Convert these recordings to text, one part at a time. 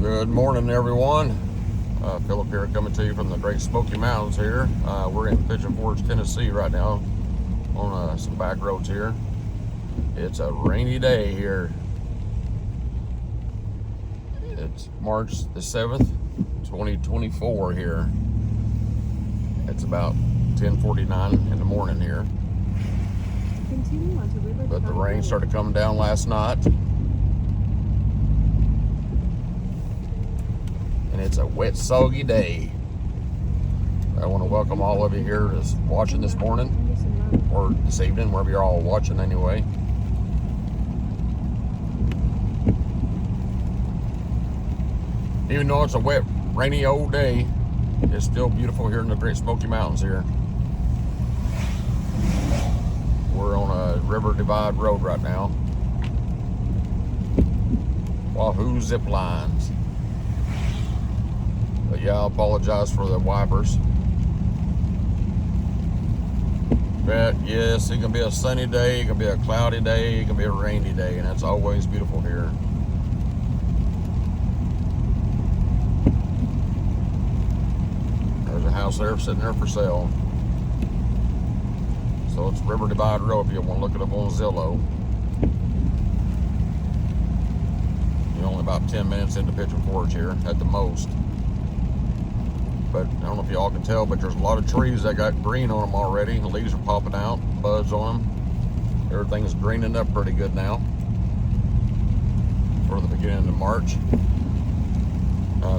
Good morning, everyone. Philip here, coming to you from the Great Smoky Mountains here. We're in Pigeon Forge, Tennessee right now on some back roads here. It's a rainy day here. It's March the 7th, 2024 here. It's about 10:49 in the morning here. But the rain started coming down last night. And it's a wet, soggy day. I want to welcome all of you here that's watching this morning or this evening, wherever you're all watching anyway. Even though it's a wet, rainy old day, it's still beautiful here in the Great Smoky Mountains here. We're on a river divide road right now. Wahoo zip lines. But yeah, I apologize for the wipers. But yes, it can be a sunny day, it can be a cloudy day, it can be a rainy day, and it's always beautiful here. There's a house there sitting there for sale. So it's River Divide Road if you want to look it up on Zillow. You're only about 10 minutes into Pigeon Forge here at the most. But I don't know if y'all can tell, but there's a lot of trees that got green on them already. The leaves are popping out, buds on them. Everything's greening up pretty good now for the beginning of March.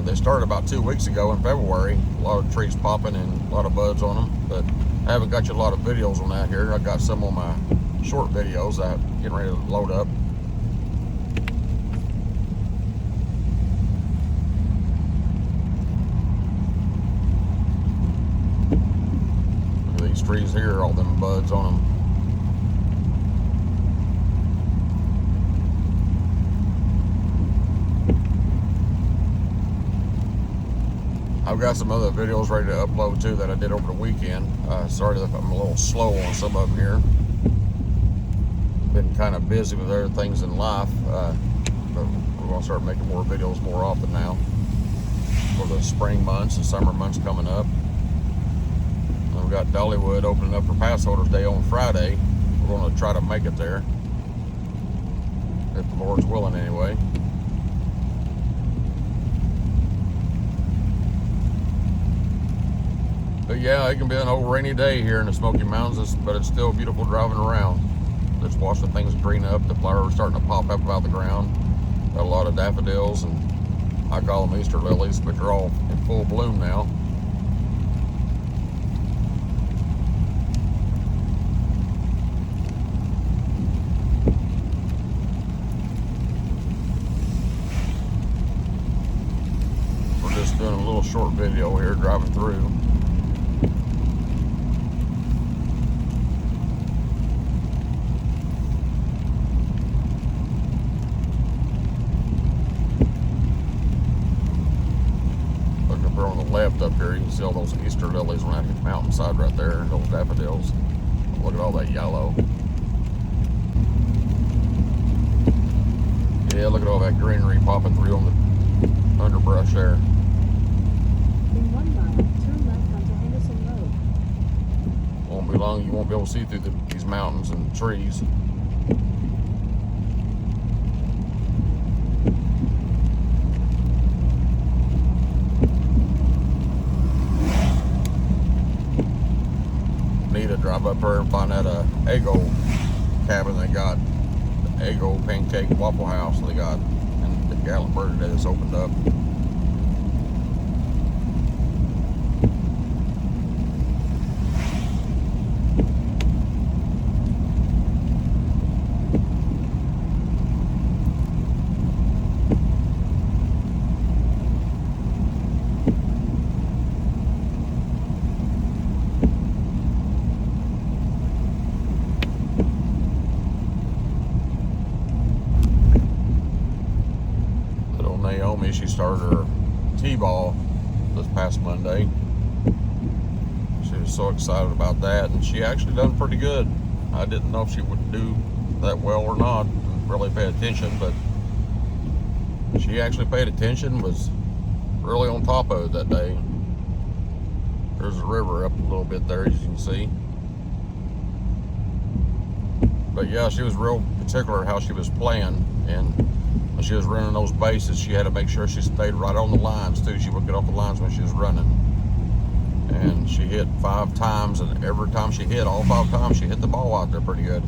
They started about 2 weeks ago in February. A lot of trees popping and a lot of buds on them. But I haven't got you a lot of videos on that here. I got some on my short videos that I'm getting ready to load up. These trees here, all them buds on them. I've got some other videos ready to upload too that I did over the weekend. Sorry if I'm a little slow on some of them here. Been kind of busy with other things in life, but we're going to start making more videos more often now for the spring months and summer months coming up. We've got Dollywood opening up for Pass Holders Day on Friday. We're going to try to make it there, if the Lord's willing anyway. But yeah, it can be an old rainy day here in the Smoky Mountains, but it's still beautiful driving around. Just watching things green up. The flowers are starting to pop up out the ground. Got a lot of daffodils, and I call them Easter lilies, but they're all in full bloom now. Doing a little short video here driving through. Look up there on the left up here, you can see all those Easter lilies on that mountainside right there, and those daffodils. Look at all that yellow. Yeah, look at all that greenery popping through on the underbrush there. In 1 mile, turn left onto Henderson Road. Won't be long, you won't be able to see through these mountains and trees. Need to drive up there and find that Eggo cabin they got. The Eggo Pancake Waffle House they got. And the Gatlinburg that is opened up. Naomi, she started her T-ball this past Monday. She was so excited about that, and she actually done pretty good. I didn't know if she would do that well or not, didn't really pay attention, but She actually paid attention, was really on top of it that day. There's a river up a little bit there, as you can see. But yeah, she was real particular how she was playing, and when she was running those bases, she had to make sure she stayed right on the lines too. She wouldn't get off the lines when she was running. And she hit 5 times, and every time she hit, all 5 times, she hit the ball out there pretty good.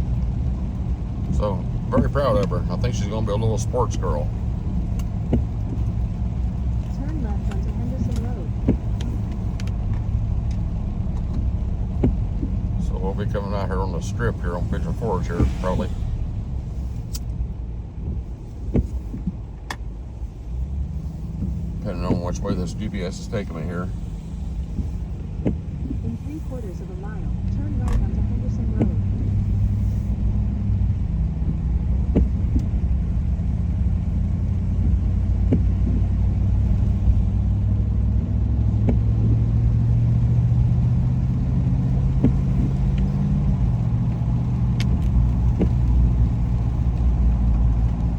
So, very proud of her. I think she's going to be a little sports girl. Turn left onto Henderson Road. So we'll be coming out here on the strip here on Pigeon Forge here, probably. Depending on which way this GPS is taking me here. In 3/4 of a mile, turn right onto Henderson Road.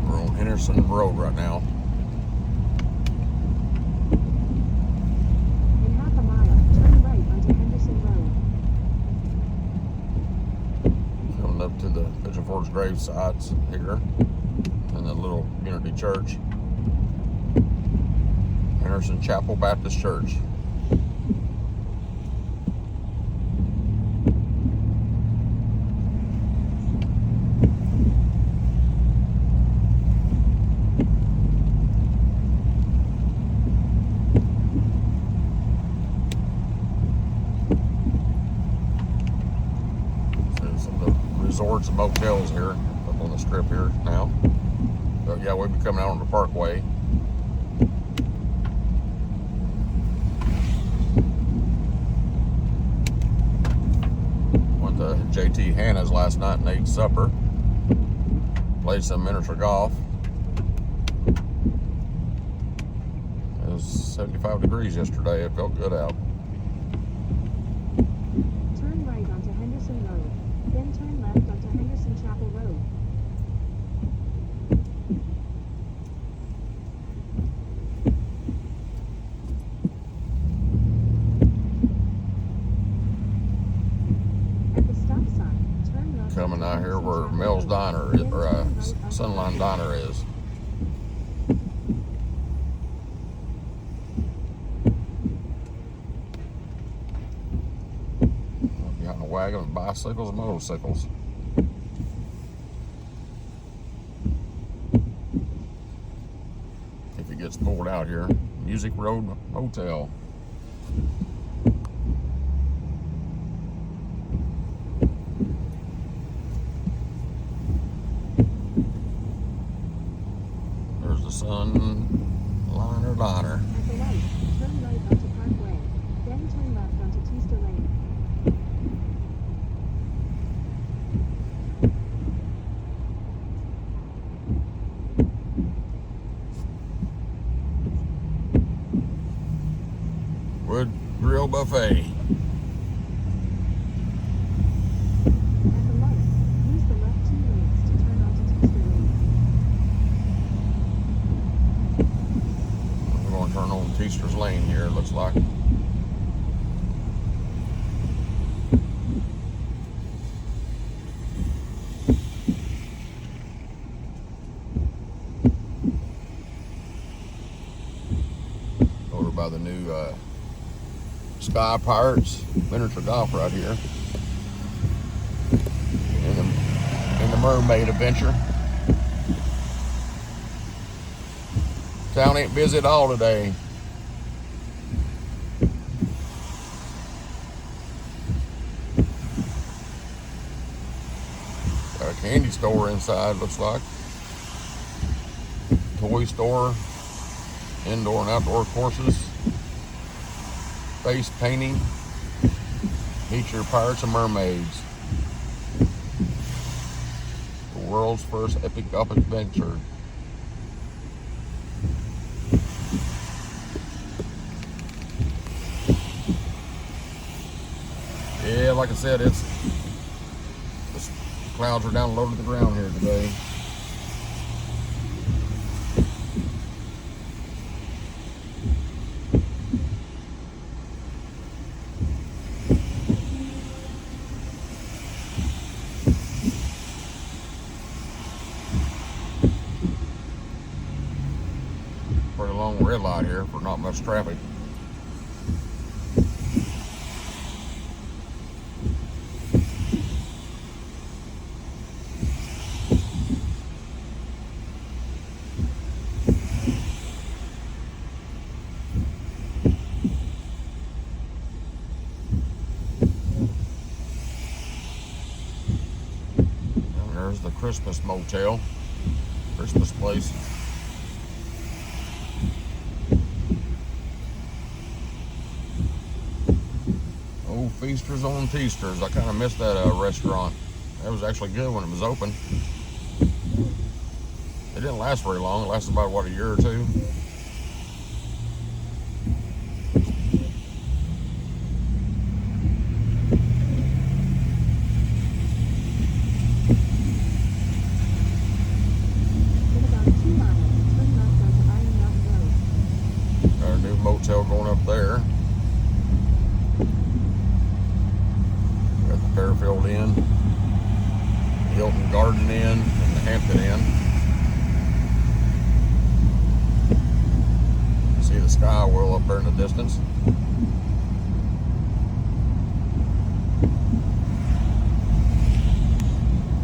We're on Henderson Road right now. In half a mile, turn right onto Henderson Road. Coming up to the Pigeon Forge grave sites here, and the little Unity Church, Henderson Chapel Baptist Church. So some of the resorts and motels here up on the strip here now. So yeah, we'll be coming out on the parkway. Went to JT Hannah's last night and ate supper. Played some miniature golf. It was 75 degrees yesterday. It felt good out. Turn right onto Henderson Road. Then turn left onto Henderson Chapel Road. At the stop sign, turn left. Coming onto out here Henderson where Chapel Mel's Road. Diner, Then or turn right onto Sunline Diner is. Behind a wagon with bicycles and motorcycles. If it gets pulled out here, Music Road Motel. There's the Sunliner Diner. At the light, turn right onto Parkway. Then turn left onto Teaster Lane. Wood Grill Buffet. At the light, use the left 2 lanes to turn onto Teaster Lane. We're going to turn on Teaster's Lane here, it looks like. Over by the new Sky Pirates miniature golf right here. In the Mermaid Adventure. Town ain't busy at all today. Got a candy store inside, looks like. Toy store. Indoor and outdoor courses. Face painting. Meet your pirates and mermaids. The world's first epic golf adventure. Yeah, like I said, the clouds are down low to the ground here today. red light here for not much traffic. And there's the Christmas motel, Christmas place. Feasters on Teasters. I kind of missed that restaurant. That was actually good when it was open. It didn't last very long. It lasted about, what, a year or two? In about 2 miles, turn left onto Iron Mountain Road. Got a new motel going up there. Got the Fairfield Inn, the Hilton Garden Inn, and the Hampton Inn. See the sky wheel up there in the distance.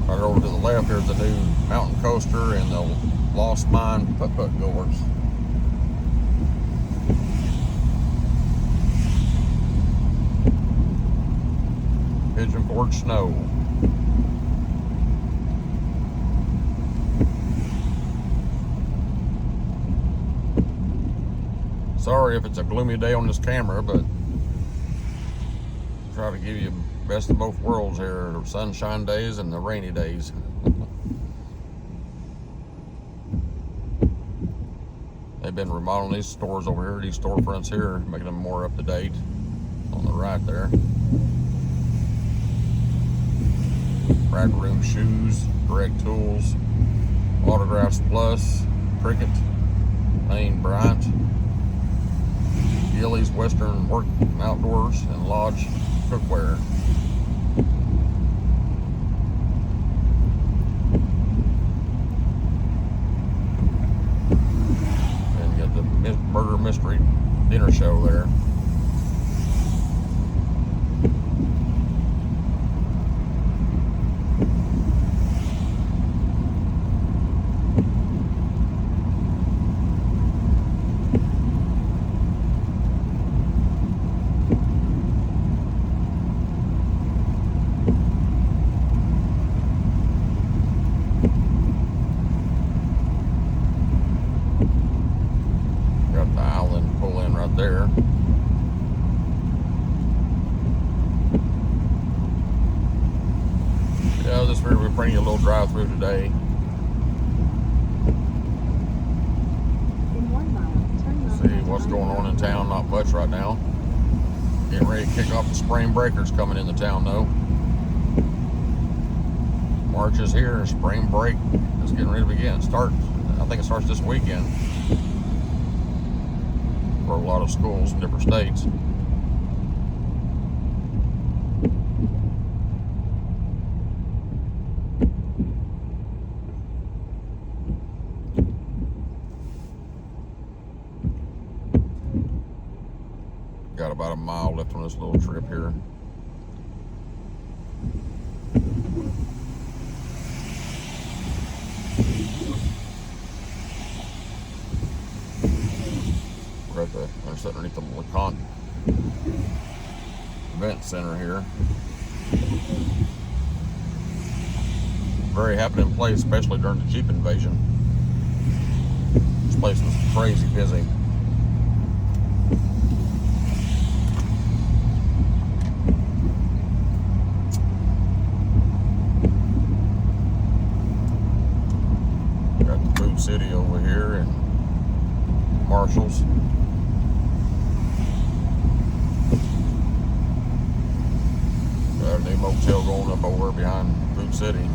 Right over to the left, here's the new mountain coaster and the Lost Mine putt-putt goers. Pigeon Forge snow. Sorry if it's a gloomy day on this camera, but try to give you best of both worlds here, the sunshine days and the rainy days. They've been remodeling these stores over here, these storefronts here, making them more up to date. On the right there. Rack Room Shoes, Direct Tools, Autographs Plus, Cricket, Lane Bryant, Gillies Western Work and Outdoors, and Lodge Cookware. And you got the Murder Mystery Dinner Show there. There. Yeah, this we're bringing you a little drive through today. In 1 mile, turn left. See what's going on in town. Not much right now. Getting ready to kick off the spring breakers coming into town though. March is here. Spring break is getting ready to begin. I think it starts this weekend. For a lot of schools in different states. Got about a mile left on this little trip here. We're sitting underneath the LeConte Event Center here. Very happening place, especially during the Jeep invasion. This place was crazy busy. Got the Food City over here and Marshall's. Got a new motel going up over behind Food City.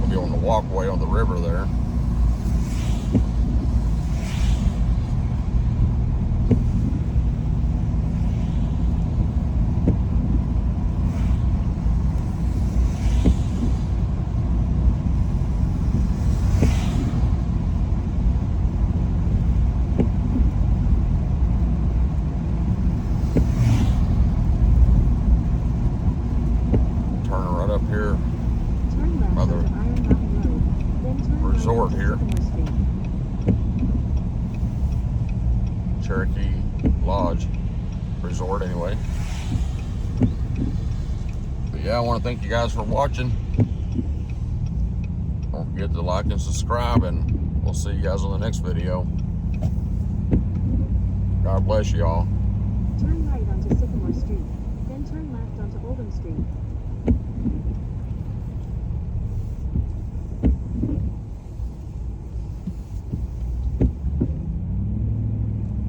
We'll be on the walkway on the river there. left Another onto Iron Mountain Road. Then turn right resort onto here. Sycamore Street. Cherokee Lodge Resort anyway. But yeah, I want to thank you guys for watching. Don't forget to like and subscribe, and we'll see you guys on the next video. God bless you all. Turn right onto Sycamore Street. Then turn left onto Oldham Street.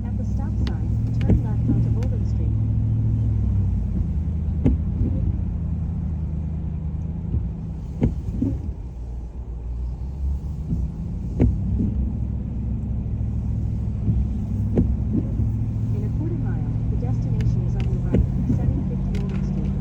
At the stop sign, turn left onto Oldham Street. In a quarter mile, the destination is on your right, 750 Oldham Street.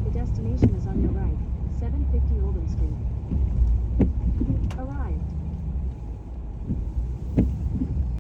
The destination is on your right, 750 Oldham Street.